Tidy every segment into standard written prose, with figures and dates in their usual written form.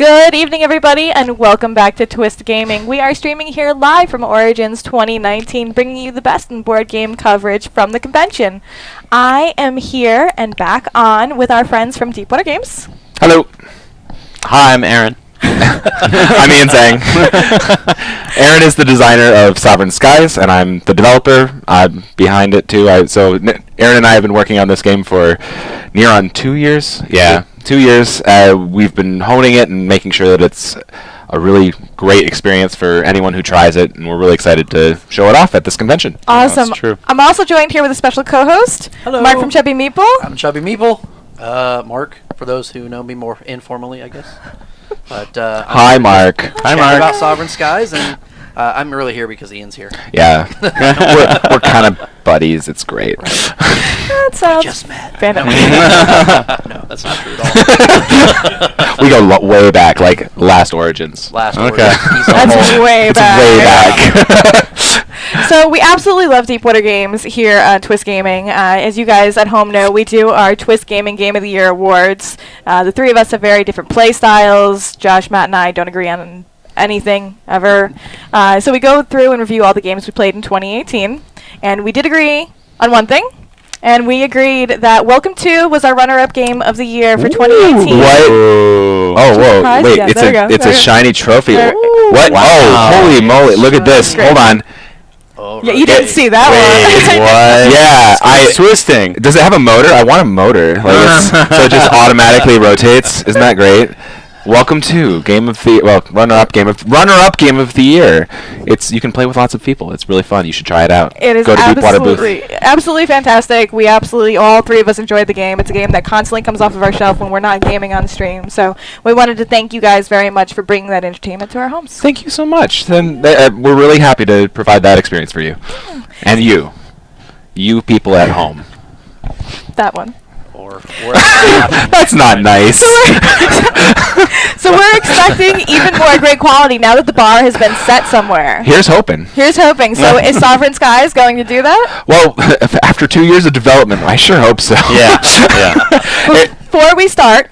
Good evening, everybody, and welcome back to Twist Gaming. We are streaming here live from Origins 2019, bringing you the best in board game coverage from the convention. I am here and back on with our friends from Deepwater Games. Hello. Hi, I'm Aaron. I'm Ian Zhang. Aaron is the designer of Sovereign Skies, and I'm the developer. I'm behind it, too. Aaron and I have been working on this game for near on 2 years. Yeah, 2 years. We've been honing it and making sure that it's a really great experience for anyone who tries it, and we're really excited to show it off at this convention. Awesome. That's true. I'm also joined here with a special co-host, Hello. Mark from Chubby Meeple. I'm Chubby Meeple. Mark, for those who know me more informally, I guess. But Hi, Mark. Hi, Mark. About Sovereign Skies, and I'm really here because Ian's here. Yeah, we're kind of buddies. It's great. That sounds Just met. fantastic. No, that's not true at all. We go way back, like last Origins. Last Okay. order. He's on That's hold. way It's back. way back. So we absolutely love Deepwater Games here at Twist Gaming. As you guys at home know, we do our Twist Gaming Game of the Year awards. The three of us have very different play styles. Josh, Matt, and I don't agree on anything ever. So we go through and review all the games we played in 2018. And we did agree on one thing. And we agreed that Welcome To was our runner-up game of the year for 2018. What? Oh, whoa. Surprise, Wait, yeah, it's there we go, it's there a we go. shiny trophy. There- What? Wow. Oh, holy moly. Look at this. Great. Hold on. Oh, Yeah, you didn't see that Wait, one. what? Yeah, It's twisting. Does it have a motor? I want a motor. So it just automatically rotates. Isn't that great? Welcome to runner-up game of the year. You can play with lots of people. It's really fun. You should try it out. It is Go to Deepwater Booth. absolutely fantastic. We absolutely, all three of us enjoyed the game. It's a game that constantly comes off of our shelf when we're not gaming on stream. So we wanted to thank you guys very much for bringing that entertainment to our homes. Thank you so much. Then we're really happy to provide that experience for you, and you people at home. That one. Or That's not nice. So we're expecting even more great quality now that the bar has been set somewhere. Here's hoping. Here's hoping. So is Sovereign Skies going to do that? Well, after 2 years of development, I sure hope so. Yeah. Before we start,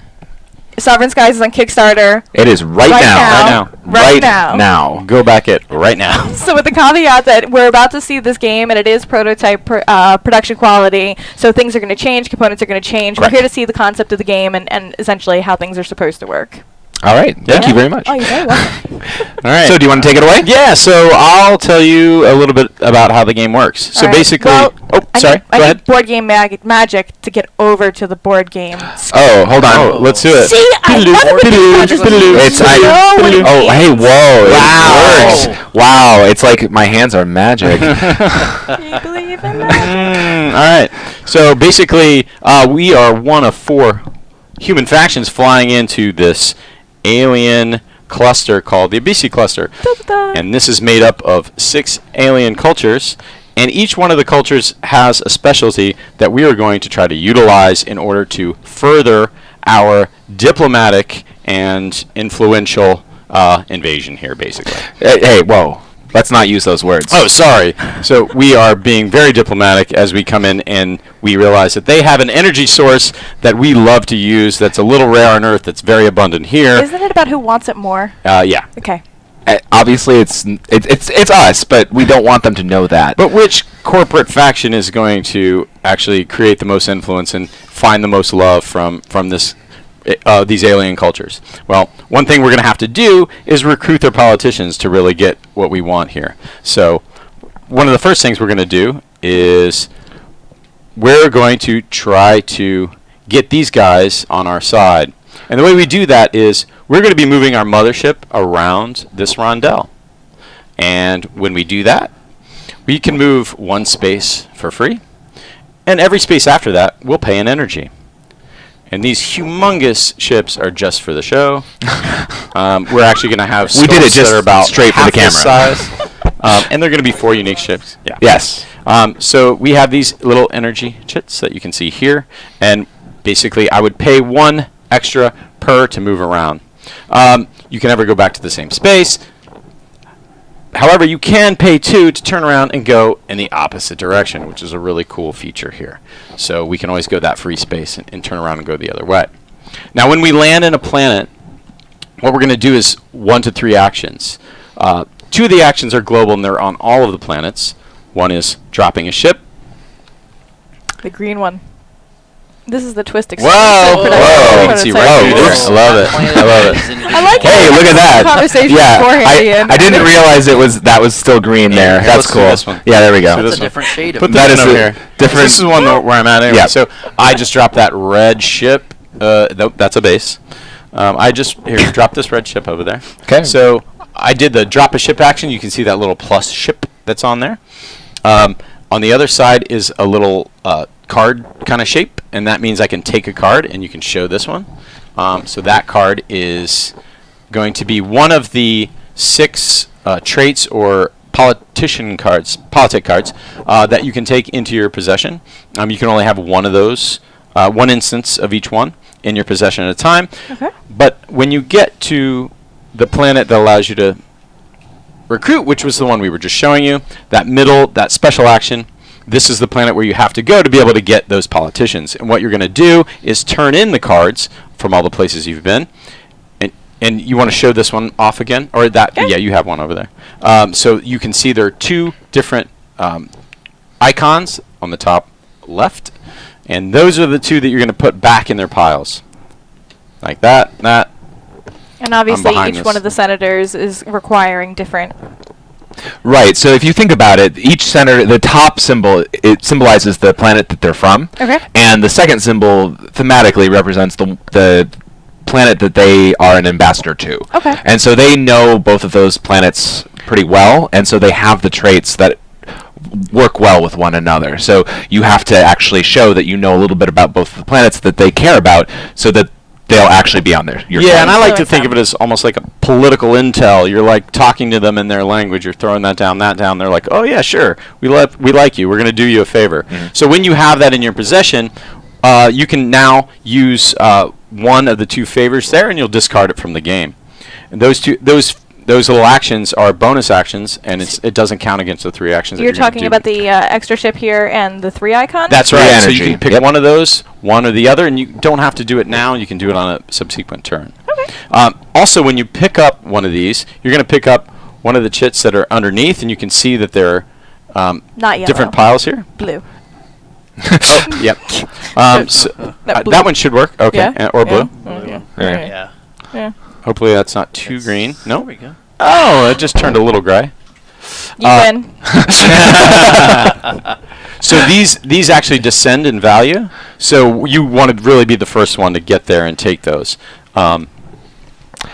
Sovereign Skies is on Kickstarter. It is right now. Right now. Go back it right now. So with the caveat that we're about to see this game and it is prototype production quality, so things are going to change, components are going to change. Correct. We're here to see the concept of the game and essentially how things are supposed to work. All right. Thank you very much. Oh, you're very welcome. All right. So do you want to take it away? Yeah, so I'll tell you a little bit about how the game works. So All right. basically, Well, sorry, I go need ahead. board game magic to get over to the board game. Oh, hold on. Oh, let's do it. See, I love it when you just It's know what it oh, hey, means. whoa! Wow. It works. Wow! It's like my hands are magic. Do you believe in that? All right. So basically, we are one of 4 human factions flying into this alien cluster called the Abisi Cluster. Da-da-da. And this is made up of 6 alien cultures, and each one of the cultures has a specialty that we are going to try to utilize in order to further our diplomatic and influential invasion here, basically. Hey, whoa! Let's not use those words. Oh, sorry. So we are being very diplomatic as we come in, and we realize that they have an energy source that we love to use that's a little rare on Earth that's very abundant here. Isn't it about who wants it more? Yeah. Okay. Obviously, it's us, but we don't want them to know that. But which corporate faction is going to actually create the most influence and find the most love from this these alien cultures? Well, one thing we're going to have to do is recruit their politicians to really get what we want here. So one of the first things we're going to do is we're going to try to get these guys on our side. And the way we do that is we're going to be moving our mothership around this rondel. And when we do that, we can move 1 space for free. And every space after that, we'll pay an energy. And these humongous ships are just for the show. We're actually going to have We did it scopes just that are about straight for the half this camera. size. And they're going to be 4 unique ships. Yeah. Yes. So we have these little energy chits that you can see here. And basically, I would pay 1 extra per to move around. You can never go back to the same space. However, you can pay 2 to turn around and go in the opposite direction, which is a really cool feature here. So we can always go that free space and turn around and go the other way. Now, when we land in a planet, what we're going to do is 1 to 3 actions. 2 of the actions are global, and they're on all of the planets. One is dropping a ship. The green one. This is the twist Whoa! exclusive. but I Whoa! don't You know can see what right it's through like. there. I love it. I love it. I like Hey, it. look at that. Conversation Yeah, beforehand, Ian. I didn't realize that was still green there. Yeah, That's let's do cool. this one. Yeah, there we go. So That's this a different shade of Put That that is over a here. different- This is one where I'm at anyway. Yeah. So I just dropped that red ship. That's a base. I just drop this red ship over there. Okay. So I did the drop a ship action. You can see that little plus ship that's on there. On the other side is a little card kind of shape, and that means I can take a card, and you can show this one. So that card is going to be one of the 6 traits or politic cards that you can take into your possession. You can only have one of those, one instance of each one in your possession at a time. Okay. But when you get to the planet that allows you to recruit, which was the one we were just showing you, that special action, this is the planet where you have to go to be able to get those politicians. And what you're going to do is turn in the cards from all the places you've been. And you want to show this one off again? Or that? Okay. Yeah, you have one over there. So you can see there are 2 different icons on the top left. And those are the 2 that you're going to put back in their piles. Like that. And obviously behind each one this. of the senators is requiring different. Right. So if you think about it, each center, the top symbol, it symbolizes the planet that they're from. Okay. And the second symbol thematically represents the planet that they are an ambassador to. Okay. And so they know both of those planets pretty well, and so they have the traits that work well with one another. So you have to actually show that you know a little bit about both of the planets that they care about, so that they'll actually be on there. Yeah, and I like to Influence think them. of it as almost like a political intel. You're like talking to them in their language. You're throwing that down. They're like, oh yeah, sure, we like you. We're going to do you a favor. So when you have that in your possession, you can now use one of the 2 favors there, and you'll discard it from the game. And those little actions are bonus actions, and it doesn't count against the 3 actions. You're that you're gonna talking do. about the extra ship here and the 3 icons? That's Free right. So energy. you can pick Yep. one of those, one or the other, and you don't have to do it now. You can do it on a subsequent turn. Okay. Also, when you pick up one of these, you're going to pick up one of the chits that are underneath, and you can see that there are Not yellow. different piles here. Blue. Oh, yep. Blue. That one should work. Okay. Yeah? Or blue. Yeah. Right. Yeah. Yeah. Hopefully that's not too green. There No. we go. Oh, it just turned a little gray. You win. So these actually descend in value. So you want to really be the first one to get there and take those. Yeah,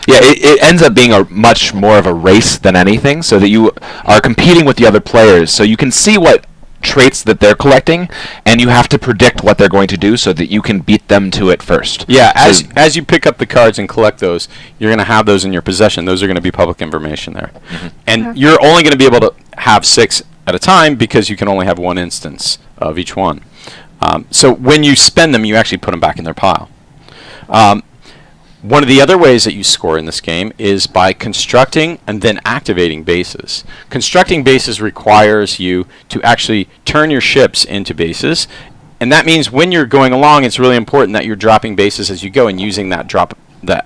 it ends up being a much more of a race than anything, so that you are competing with the other players. So you can see what traits that they're collecting, and you have to predict what they're going to do so that you can beat them to it first. Yeah, So- as you pick up the cards and collect those, you're going to have those in your possession. Those are going to be public information there. And you're only going to be able to have 6 at a time because you can only have 1 instance of each one. So when you spend them, you actually put them back in their pile. One of the other ways that you score in this game is by constructing and then activating bases. Constructing bases requires you to actually turn your ships into bases, and that means when you're going along, it's really important that you're dropping bases as you go and using that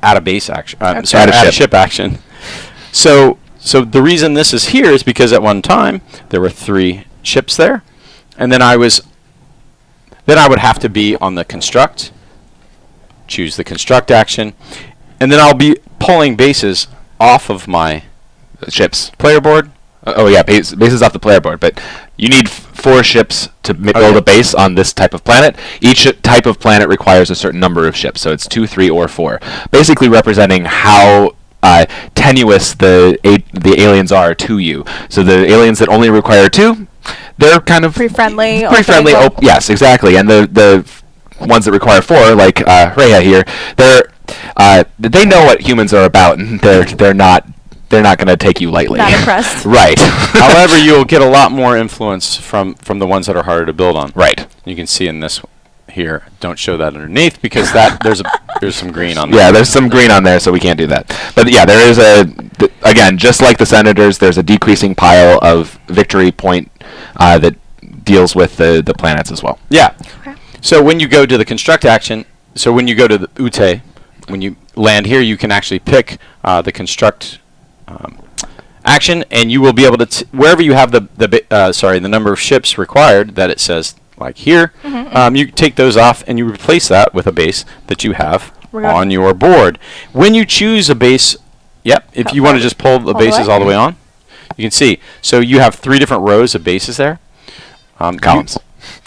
add a base action. Sorry, add a ship action. So the reason this is here is because at one time there were 3 ships there, and then I would have to be on the construct. Choose the construct action, and then I'll be pulling bases off of my ships. player board. Oh yeah, bases off the player board, but you need 4 ships to build a base on this type of planet. Each type of planet requires a certain number of ships, so it's 2, 3, or 4, basically representing how tenuous the aliens are to you. So the aliens that only require 2, they're kind of Pretty friendly. pretty friendly. Yes, exactly. And the ones that require 4, like Rhea here, they know what humans are about, and they're not going to take you lightly. Not impressed. Right. However, you'll get a lot more influence from the ones that are harder to build on. Right. You can see in this here. Don't show that underneath because there's some green on there. Yeah, there's some green on there, so we can't do that. But yeah, there is again, just like the Senators, there's a decreasing pile of victory point that deals with the planets as well. Yeah. Okay. So when you go to the construct action, so when you go to the Ute, when you land here, you can actually pick the construct action, and you will be able to wherever you have the number of ships required that it says like here, you take those off and you replace that with a base that you have on your board. When you choose a base, if you want to just pull the bases all the way on, you can see. So you have 3 different rows of bases there. Columns.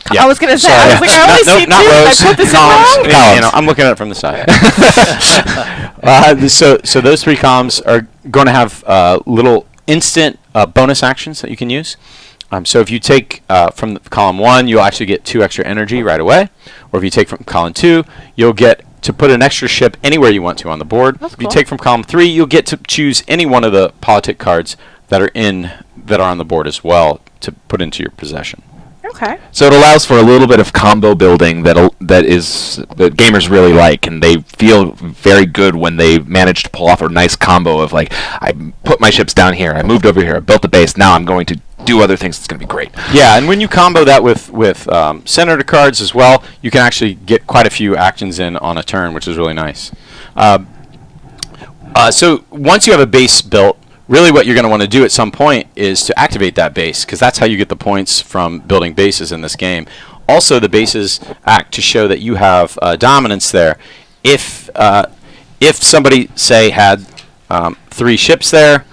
I was gonna say, I was like, I only see 2. Not rows. I put this columns. in wrong. You know, I'm looking at it from the side. So those 3 columns are going to have little instant bonus actions that you can use. So if you take from column 1, you'll actually get 2 extra energy right away. Or if you take from column 2, you'll get to put an extra ship anywhere you want to on the board. That's if you cool. take from column 3, you'll get to choose any one of the politic cards that are on the board as well to put into your possession. Okay. So it allows for a little bit of combo building that gamers really like, and they feel very good when they manage to pull off a nice combo of like, I put my ships down here, I moved over here, I built the base, now I'm going to do other things. It's going to be great. Yeah, and when you combo that with senator cards as well, you can actually get quite a few actions in on a turn, which is really nice. So once you have a base built, really what you're going to want to do at some point is to activate that base, because that's how you get the points from building bases in this game. Also, the bases act to show that you have dominance there. If somebody, say, had 3 ships there,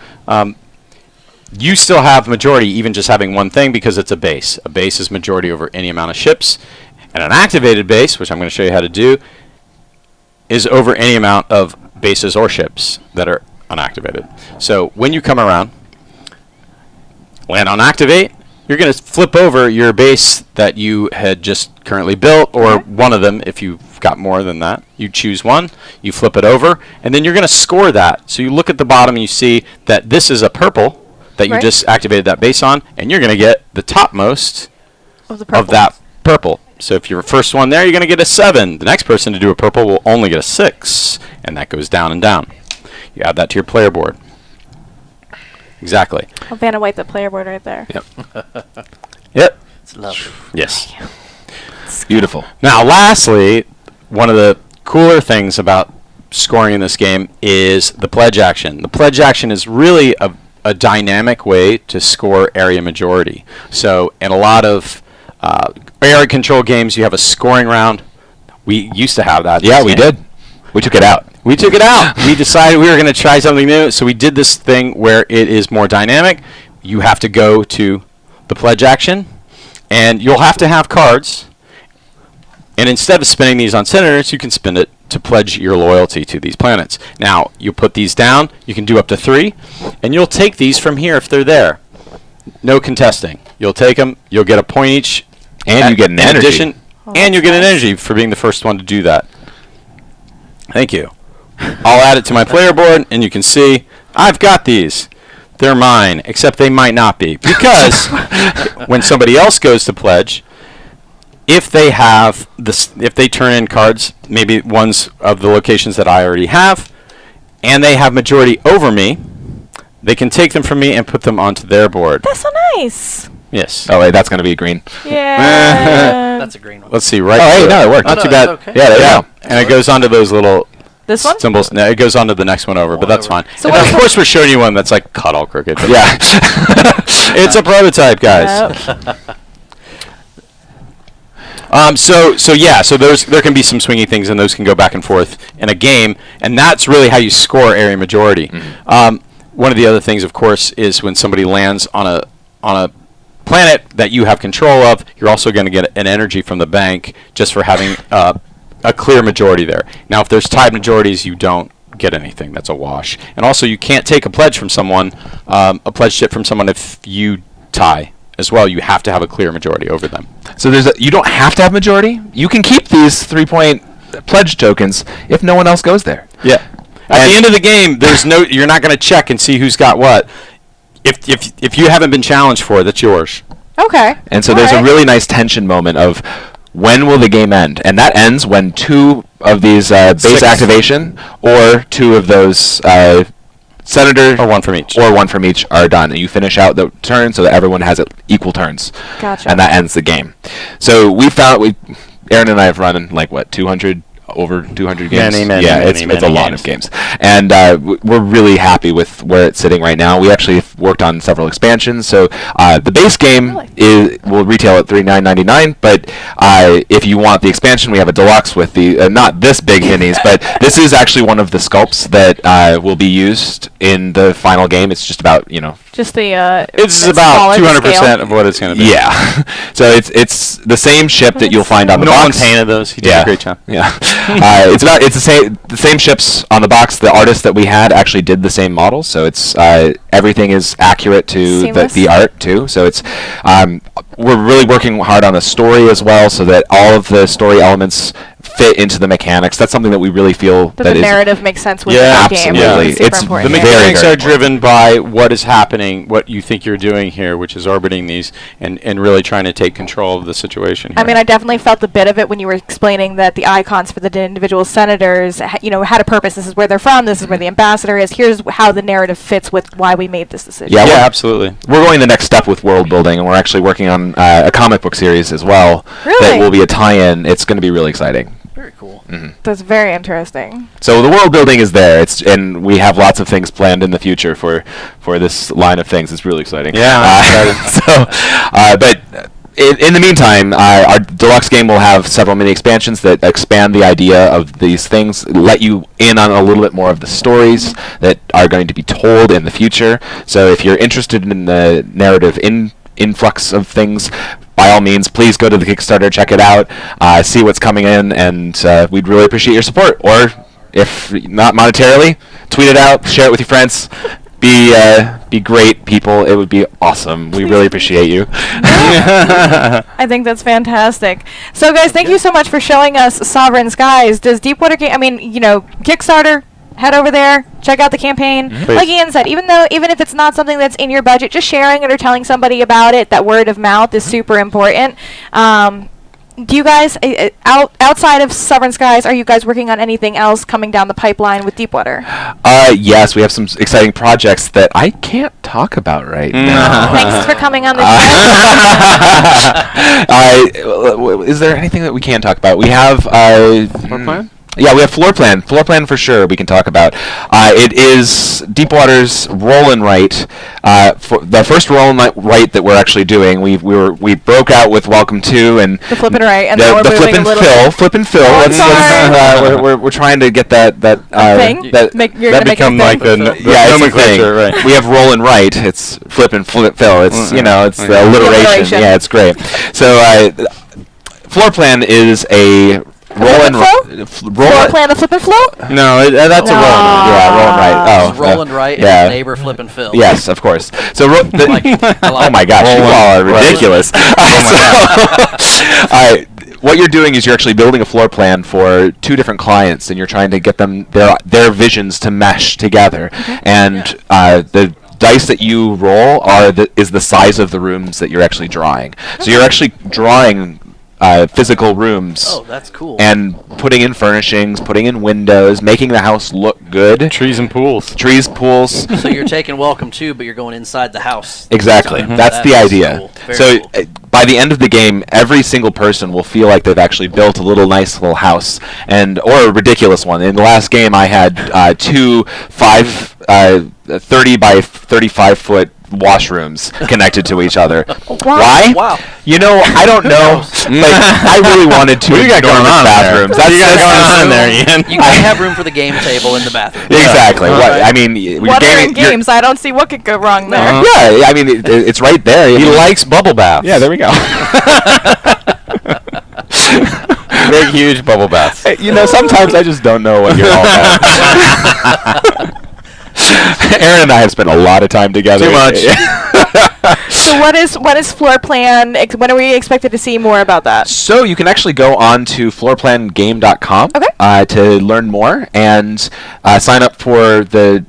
you still have majority even just having one thing because it's a base. A base is majority over any amount of ships. And an activated base, which I'm going to show you how to do, is over any amount of bases or ships that are unactivated. So when you come around, land on activate, you're going to flip over your base that you had just currently built, or one of them if you've got more than that. You choose one, you flip it over, and then you're going to score that. So you look at the bottom and you see that this is a purple that you just activated that base on, and you're going to get the topmost of that purple. So if you're first one there, you're going to get a 7. The next person to do a purple will only get a 6, and that goes down and down. You add that to your player board. Exactly. Oh, Vanna White, the player board right there. Yep. It's lovely. Yes. It's beautiful. Now, lastly, one of the cooler things about scoring in this game is the pledge action. The pledge action is really a dynamic way to score area majority. So in a lot of area control games, you have a scoring round. We used to have that. Yeah, we did. We took it out. We took it out. We decided we were going to try something new, so we did this thing where it is more dynamic. You have to go to the pledge action, and you'll have to have cards. And instead of spending these on senators, you can spend it to pledge your loyalty to these planets. Now, you put these down. You can do up to 3, and you'll take these from here if they're there. No contesting. You'll take them. You'll get a point each. And you get an energy. And you'll get an energy for being the first one to do that. Thank you. I'll add it to my player board, and you can see I've got these. They're mine, except they might not be. Because when somebody else goes to pledge, if they have if they turn in cards, maybe ones of the locations that I already have, and they have majority over me, they can take them from me and put them onto their board. That's so nice. Yes. Oh, wait, that's going to be green. Yeah. That's a green one. Let's see. Right. Oh, hey, no, it worked. Not Oh, too no, bad. it's okay. Yeah, there you go. And it goes onto those little This one? symbols. No, it goes on to the next one over, but that's fine. So And what of is course, we're showing you one that's like cut all crooked. but Yeah. It's a prototype, guys. Yep. So there can be some swingy things, and those can go back and forth in a game, and that's really how you score area majority. One of the other things, of course, is when somebody lands on a planet that you have control of, you're also going to get an energy from the bank just for having a clear majority there. Now, if there's tied majorities, you don't get anything. That's a wash. And also, you can't take a pledge from someone, a pledge ship from someone if you tie as well. You have to have a clear majority over them. So you don't have to have majority. You can keep these 3-point pledge tokens if no one else goes there. Yeah. At the end of the game, you're not going to check and see who's got what. If you haven't been challenged for it, that's yours. Okay. And so All there's right. a really nice tension moment of when will the game end? And that ends when 2 of these base 6. activation or 2 of those senator Or 1 from each. or 1 from each are done. And you finish out the turn so that everyone has equal turns. Gotcha. And that ends the game. So Aaron and I have run 200 over 200 games. Many, yeah, many, it's many a lot games. of games, and we're really happy with where it's sitting right now. We actually worked on several expansions, so the base game will retail at $39.99. But if you want the expansion, we have a deluxe with the not this big minis, but this is actually one of the sculpts that will be used in the final game. It's just about Just the. It's about 200% of what it's going to be. Yeah, so it's the same ship that you'll find on the Nolan box. painted those. He did a great job. Yeah, it's the same ships on the box. The artist that we had actually did the same model, so it's everything is accurate to the art too. So it's we're really working hard on the story as well, so that all of the story elements fit into the mechanics. That's something that we really feel that the narrative makes sense with the game. Absolutely. It's the mechanics are driven by what is happening, what you think you're doing here, which is orbiting these, and really trying to take control of the situation here. I mean, I definitely felt the bit of it when you were explaining that the icons for the individual senators, had a purpose. This is where they're from. This is where the ambassador is. Here's how the narrative fits with why we made this decision. Yeah, absolutely. We're going the next step with world building, and we're actually working on a comic book series as well. Really? That will be a tie-in. It's going to be really exciting. Very cool. Mm-hmm. That's very interesting. So the world building is there. And we have lots of things planned in the future for this line of things. It's really exciting. Yeah. But in the meantime, our deluxe game will have several mini expansions that expand the idea of these things, let you in on a little bit more of the stories that are going to be told in the future. So if you're interested in the narrative influx of things, by all means, please go to the Kickstarter, check it out, see what's coming in, and we'd really appreciate your support. Or, if not monetarily, tweet it out, share it with your friends. Be great people. It would be awesome. We really appreciate you. I think that's fantastic. So, guys, thank you so much for showing us Sovereign Skies. Does Deepwater Game? Kickstarter. Head over there, check out the campaign. Mm-hmm. Like Ian said, even if it's not something that's in your budget, just sharing it or telling somebody about it, that word of mouth is super important. Do you guys, outside of Sovereign Skies, are you guys working on anything else coming down the pipeline with Deepwater? Yes, we have some exciting projects that I can't talk about right now. Thanks for coming on the show. Is there anything that we can talk about? We have Floor plan? Yeah, we have floor plan. Floor plan for sure. We can talk about. It is Deepwater's roll and write. For the first roll and write that we're actually doing, we broke out with Welcome to and the flip and write, and the flip and fill. Flip and fill. We're trying to get that thing. that become like the nomenclature. Right. We have roll and write. It's flip and fill. It's it's the alliteration. Yeah, it's great. So floor plan is a roll and plan the flip and flow? No, that's a roll and write. Yeah, roll and write. Oh, roll and write. Yeah. And neighbor flip and fill. Yes, of course. So oh my gosh, you Roll all are ridiculous. What you're doing is you're actually building a floor plan for two different clients, and you're trying to get them their visions to mesh together. And the dice that you roll is the size of the rooms that you're actually drawing. So you're actually drawing physical rooms. Oh, that's cool. And putting in furnishings, putting in windows, making the house look good. Trees and pools. So you're taking Welcome to, but you're going inside the house. Exactly. That's the idea. Cool. So by the end of the game, every single person will feel like they've actually built a nice little house, or a ridiculous one. In the last game, I had 30 by 35 foot washrooms connected to each other. Why? Wow. I don't know, but I really wanted to. What do you got going on bathrooms. What do you got going on there, Ian? You gotta have room for the game table in the bathroom. Exactly. What are in games? I don't see what could go wrong there. Yeah, it's right there. He likes bubble baths. Yeah, there we go. Big, huge bubble baths. Sometimes I just don't know what you're all about. Aaron and I have spent a lot of time together. Too much. So what is floor plan? When are we expected to see more about that? So you can actually go on to floorplangame.com to learn more and sign up for the.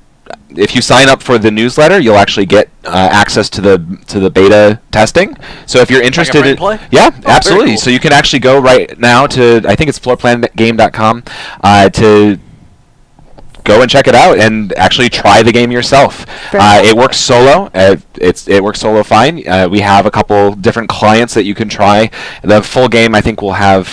If you sign up for the newsletter, you'll actually get access to the beta testing. So if you're interested in, absolutely. Cool. So you can actually go right now to, I think it's floorplangame.com to go and check it out and actually try the game yourself. It works solo. It works solo fine. We have a couple different clients that you can try. The full game, I think, will have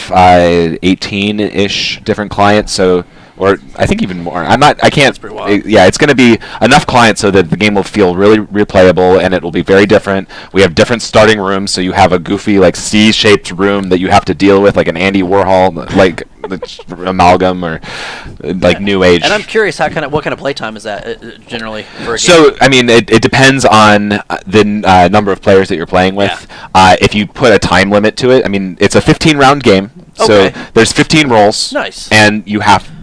18-ish different clients. So. Or I think even more. I can't. pretty wild. Yeah, it's going to be enough clients so that the game will feel really replayable, and it will be very different. We have different starting rooms, so you have a goofy like C-shaped room that you have to deal with, like an Andy Warhol like amalgam or like New Age. And I'm curious, what kind of playtime is that generally for a game? So, I mean, it depends on the number of players that you're playing with. If you put a time limit to it, I mean, it's a 15-round game. Okay. So there's 15 rolls. Nice. And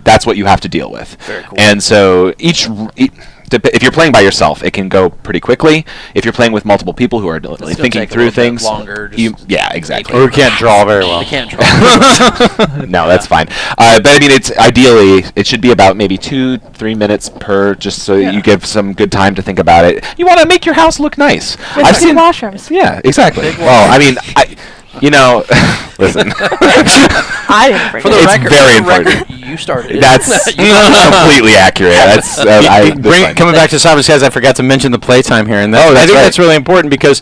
that's what you have to deal with. Very cool. And so if you're playing by yourself, it can go pretty quickly. If you're playing with multiple people who are thinking through things, longer. Yeah, exactly. Or we can't draw very well. They can't draw. No, that's fine. But I mean, it should be about maybe 2-3 minutes per, just so you give some good time to think about it. You want to make your house look nice. With I've big seen washrooms. Yeah, exactly. Well, I mean, listen. I didn't bring For the it. It's record, very for the record, important. you started it. That's completely accurate. That's Coming back to Sovereign Skies, I forgot to mention the playtime here, and Oh, I that's think right. that's really important because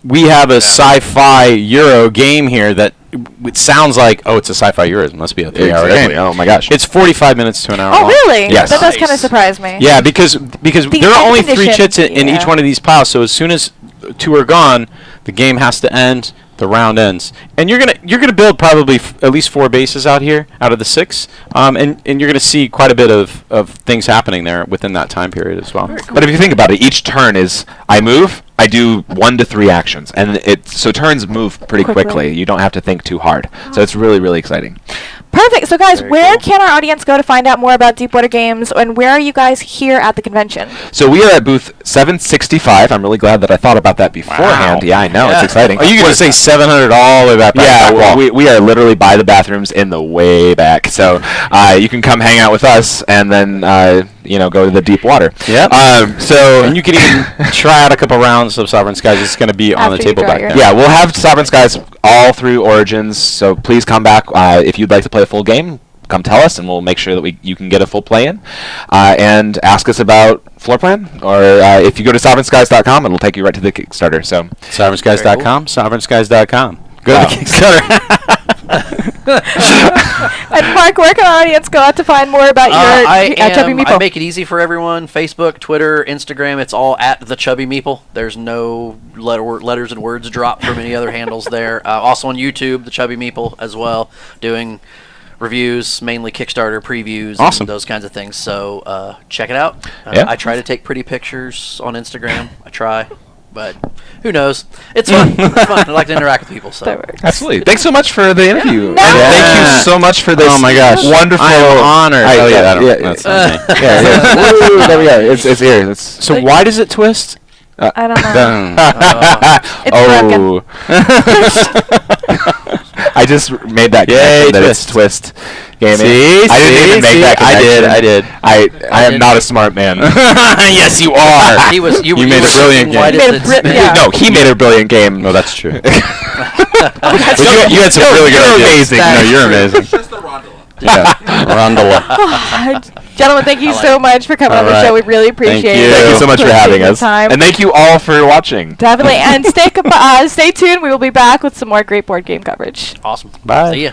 we have a sci-fi Euro game here that it sounds like, it's a sci-fi Euro. It must be a 3-hour Exactly. game. Oh my gosh. It's 45 minutes to an hour Oh, long. really? Yes. That does kind of Nice. surprise me. Yeah, because there are only 3 condition, chits in each yeah. one of these piles, so as soon as 2 are gone, the game has to end. The round ends, and you're gonna build probably at least 4 bases out here out of the 6, and you're gonna see quite a bit of things happening there within that time period as well. But if you think about it, each turn is I move, I do 1 to 3 actions, and so turns move pretty quickly. You don't have to think too hard. So it's really, really exciting. Perfect. So, guys, Very where cool. can our audience go to find out more about Deepwater Games, and where are you guys here at the convention? So we are at booth 765. I'm really glad that I thought about that beforehand. Wow. Yeah, I know. Yeah. It's exciting. Are you gonna say 700 all the way back? Yeah, to that wall? we are literally by the bathrooms in the way back. So you can come hang out with us and then go to the deep water. Yep. And you can even try out a couple rounds of Sovereign Skies. It's going to be on the After you table draw back your- there. Yeah, we'll have Sovereign Skies all through Origins. So please come back if you'd like to play a full game. Come tell us, and we'll make sure that you can get a full play-in. And ask us about floor plan, or if you go to sovereignskies.com, it'll take you right to the Kickstarter. So SovereignSkies.com, SovereignSkies.com. Go Wow. to the Kickstarter. And, Mark, where can our audience go out to find more about your Chubby Meeple? I make it easy for everyone. Facebook, Twitter, Instagram. It's all at the Chubby Meeple. There's no letters and words dropped from any other handles there. Also on YouTube, the Chubby Meeple as well, doing reviews, mainly Kickstarter previews, Awesome. and those kinds of things. So check it out. Yeah. I try to take pretty pictures on Instagram. I try, but who knows? It's fun. It's fun. I like to interact with people. So That works. absolutely. Thanks so much for the interview. No. And thank Yeah. you so much for this. Oh my gosh. wonderful! I am honored. I- Oh, yeah, yeah, that's not me. yeah. Woo, there we go. It's here. It's So why does it twist? I don't know. Dun. It's I just made that Yay, connection that it's Twist Gaming. See? I didn't even make that connection. I did. I am not a smart man. Yes, you are. he was. You You made were a brilliant thinking, why game. does You it made a spin? yeah. No, he made a brilliant game. No, that's true. But you had some really good You're ideas. amazing. No, you're amazing. Just the Rondola. Yeah. Rondola. Gentlemen, thank you so much for coming on the All show. We right. really appreciate you. it. Thank you so much for Taking having the us. time. And thank you all for watching. Definitely. And stay tuned. We will be back with some more great board game coverage. Awesome. Bye. See ya.